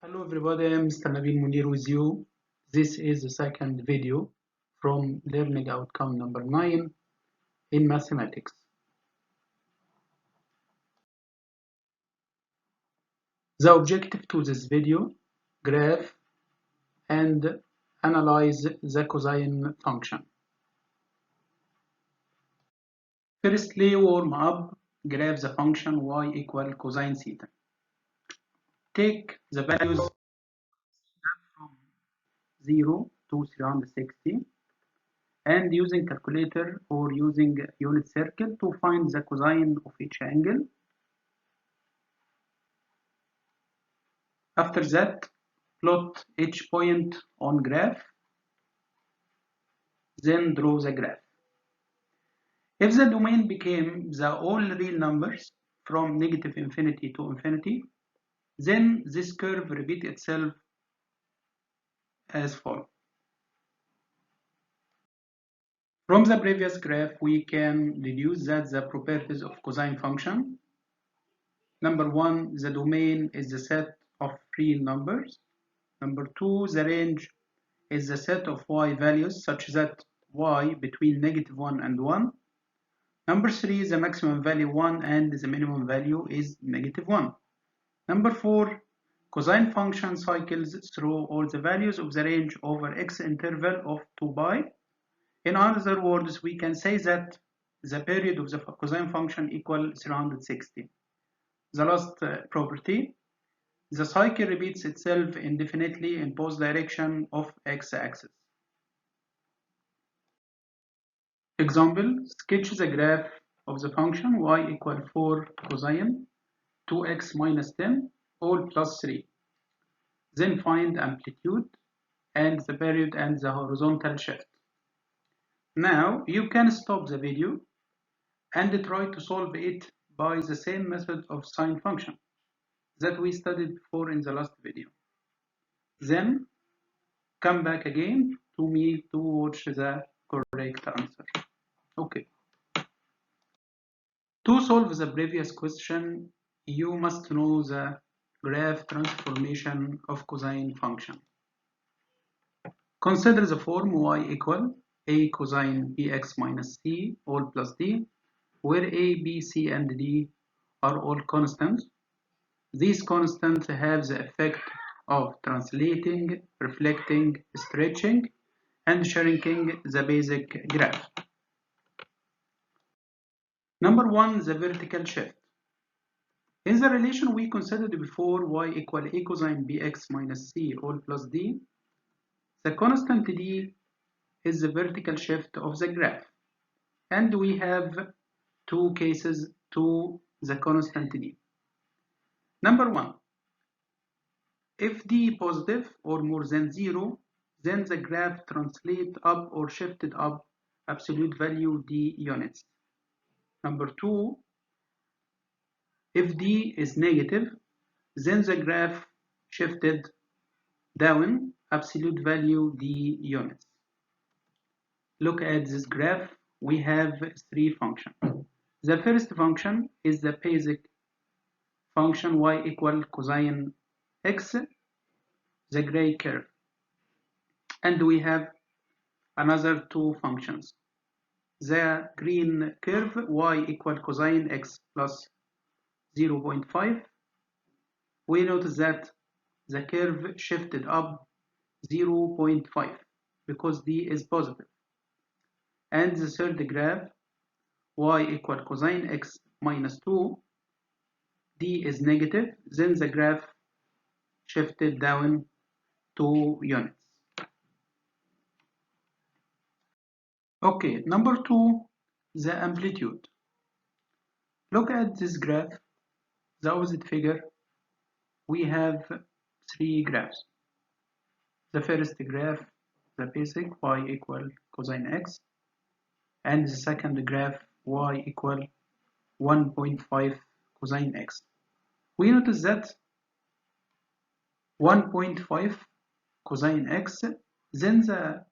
Hello everybody, I'm Mr. Nabil Munir with you. This is the second video from learning outcome number 9 in mathematics. The objective to this video, graph and analyze the cosine function. Firstly, warm up, graph the function y equal cosine theta. Take the values from 0 to 360 and using calculator or using unit circle to find the cosine of each angle. After that, plot each point on graph, then draw the graph. If the domain became the all real numbers from negative infinity to infinity, then this curve repeats itself as follows. From the previous graph, we can deduce that the properties of cosine function. Number one, the domain is the set of real numbers. Number two, the range is the set of y values such that y between -1 and 1. Number three, the maximum value 1 and the minimum value is -1. Number four, cosine function cycles through all the values of the range over x interval of 2 pi. In other words, we can say that the period of the cosine function equals 360. The last property, the cycle repeats itself indefinitely in both directions of x-axis. Example, sketch the graph of the function y equal 4 cosine 2x minus 10 all plus 3. Then find amplitude and the period and the horizontal shift. Now you can stop the video and try to solve it by the same method of sine function that we studied before in the last video. Then come back again to me to watch the correct answer. Okay. To solve the previous question, you must know the graph transformation of cosine function. Consider the form y equal a cosine bx minus c all plus d, where a, b, c, and d are all constants. These constants have the effect of translating, reflecting, stretching, and shrinking the basic graph. Number one, the vertical shift. In the relation we considered before, y equal a cosine bx minus c all plus d, the constant d is the vertical shift of the graph. And we have two cases to the constant d. Number one, if d positive or more than 0, then the graph translates up or shifted up absolute value d units. Number two, if d is negative, then the graph shifted down absolute value d units. Look at this graph. We have three functions. The first function is the basic function y equal cosine x, the gray curve. And we have another two functions. The green curve y equal cosine x plus 0.5. We notice that the curve shifted up 0.5 because d is positive. And the third graph y equal cosine x minus 2, d is negative, then the graph shifted down 2 units. Okay, number two, the amplitude. Look at this graph, the opposite figure. We have three graphs. The first graph, the basic y equal cosine x, and the second graph y equal 1.5 cosine x. We notice that 1.5 cosine x, then the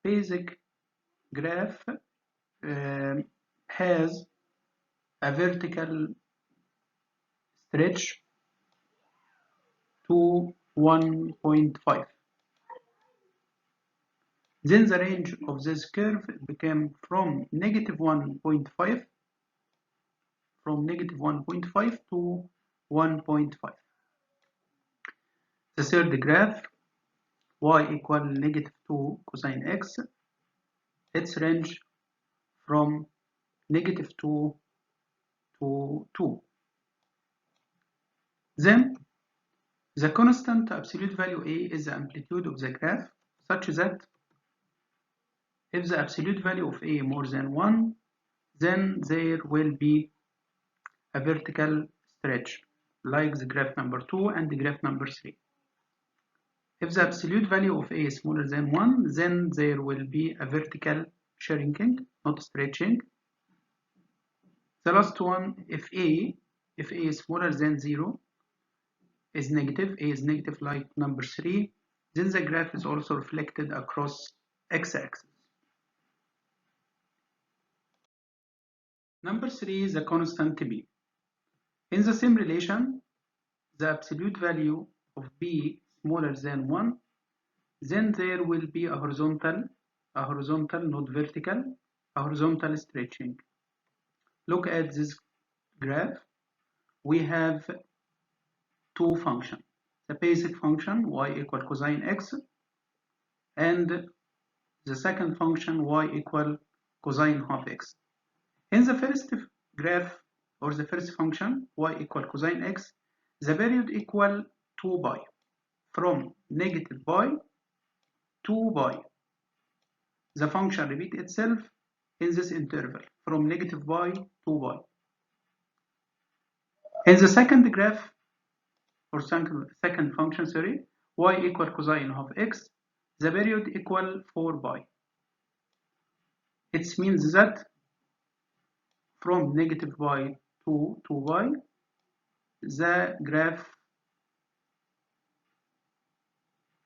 basic graph has a vertical stretch to 1.5. Then the range of this curve became from negative 1.5 to 1.5. The third graph, y equal negative 2 cosine x, its range from negative 2 to 2. Then the constant absolute value A is the amplitude of the graph, such that if the absolute value of A more than 1, then there will be a vertical stretch, like the graph number 2 and the graph number 3. If the absolute value of A is smaller than 1, then there will be a vertical shrinking, not stretching. The last one, if A is smaller than 0, is negative, A is negative like number 3, then the graph is also reflected across x-axis. Number 3 is the constant B. In the same relation, the absolute value of B smaller than 1, then there will be a horizontal, not vertical, a horizontal stretching. Look at this graph. We have two functions. The basic function y equal cosine x, and the second function y equal cosine half x. In the first graph, or the first function, y equal cosine x, the period equal 2 pi, from negative pi to pi. The function repeats itself in this interval, from negative pi to pi. In the second graph, or second function, y equal cosine half x, the period equal 4 pi. It means that from negative pi to 2 pi, the graph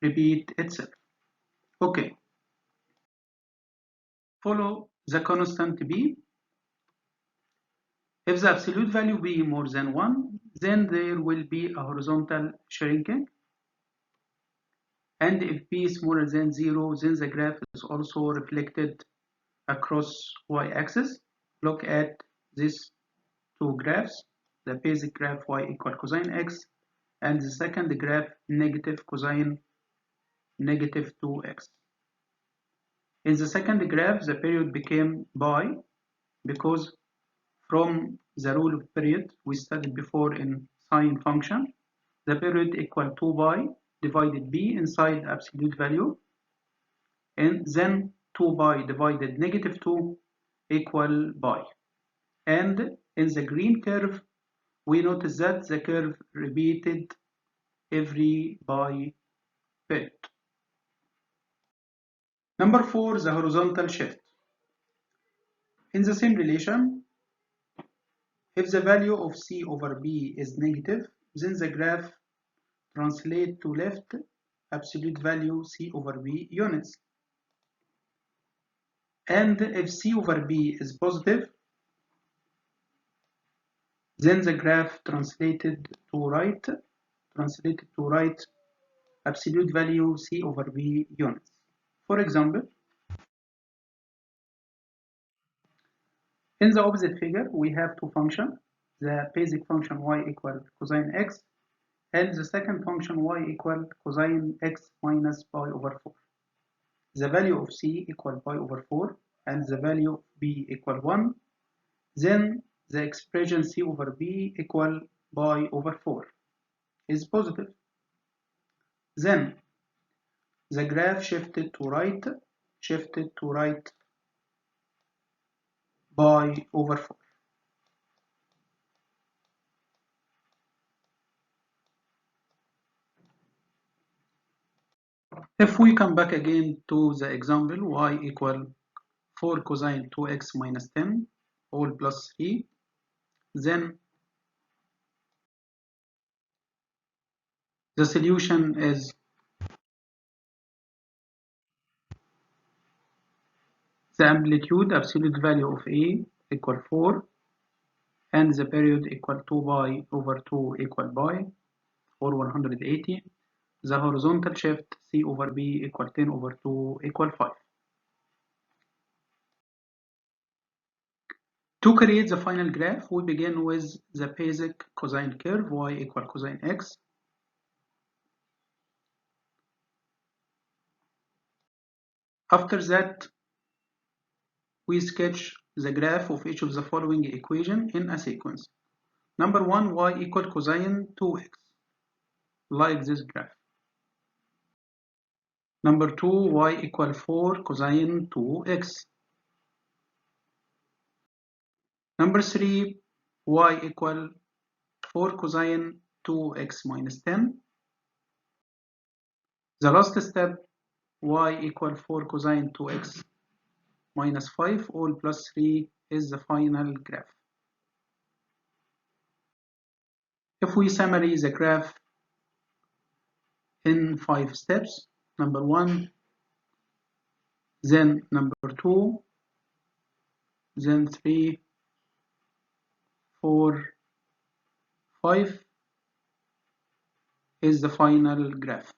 repeats itself. Okay. Follow the constant b. If the absolute value b more than 1, then there will be a horizontal shrinking. And if b is smaller than 0, then the graph is also reflected across y-axis. Look at these two graphs, the basic graph y equal cosine x, and the second graph negative cosine negative 2x. In the second graph, the period became pi, because from the rule of period we studied before in sine function, the period equal 2 pi divided b inside absolute value, and then 2 pi divided negative 2 equal pi. And in the green curve, we notice that the curve repeated every pi period. Number 4, the horizontal shift. In the same relation, if the value of c over b is negative, then the graph translates to left absolute value c over b units. And if c over b is positive, then the graph translated to right absolute value c over b units. For example, in the opposite figure, we have two functions, the basic function y equal cosine x, and the second function y equal cosine x minus pi over 4. The value of c equal pi over 4, and the value of b equal 1. Then the expression c over b equal pi over 4 is positive. Then the graph shifted to right pi over 4. If we come back again to the example y equal 4 cosine 2x minus 10 all plus 3, then the solution is the amplitude absolute value of A equal 4, and the period equal 2 pi over 2 equal pi, or 180. the horizontal shift C over B equal 10 over 2 equal 5. To create the final graph, we begin with the basic cosine curve y equal cosine x. After that, we sketch the graph of each of the following equations in a sequence. Number 1, y equal cosine 2x, like this graph. Number 2, y equal 4 cosine 2x. Number 3, y equal 4 cosine 2x minus 10. The last step, y equal 4 cosine 2x minus 5 all plus 3 is the final graph. If we summarize the graph in 5 steps, number 1, then number 2, then 3, 4, 5 is the final graph.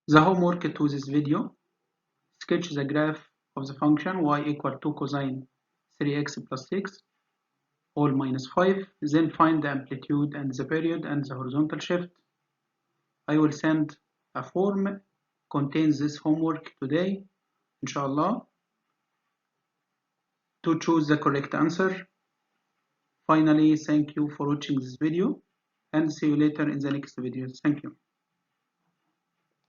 The homework to this video: sketch the graph of the function y equal 2 cosine 3x plus 6 all minus 5, then find the amplitude and the period and the horizontal shift. I will send a form contains this homework today, inshallah, to choose the correct answer. Finally, thank you for watching this video and see you later in the next video. Thank you.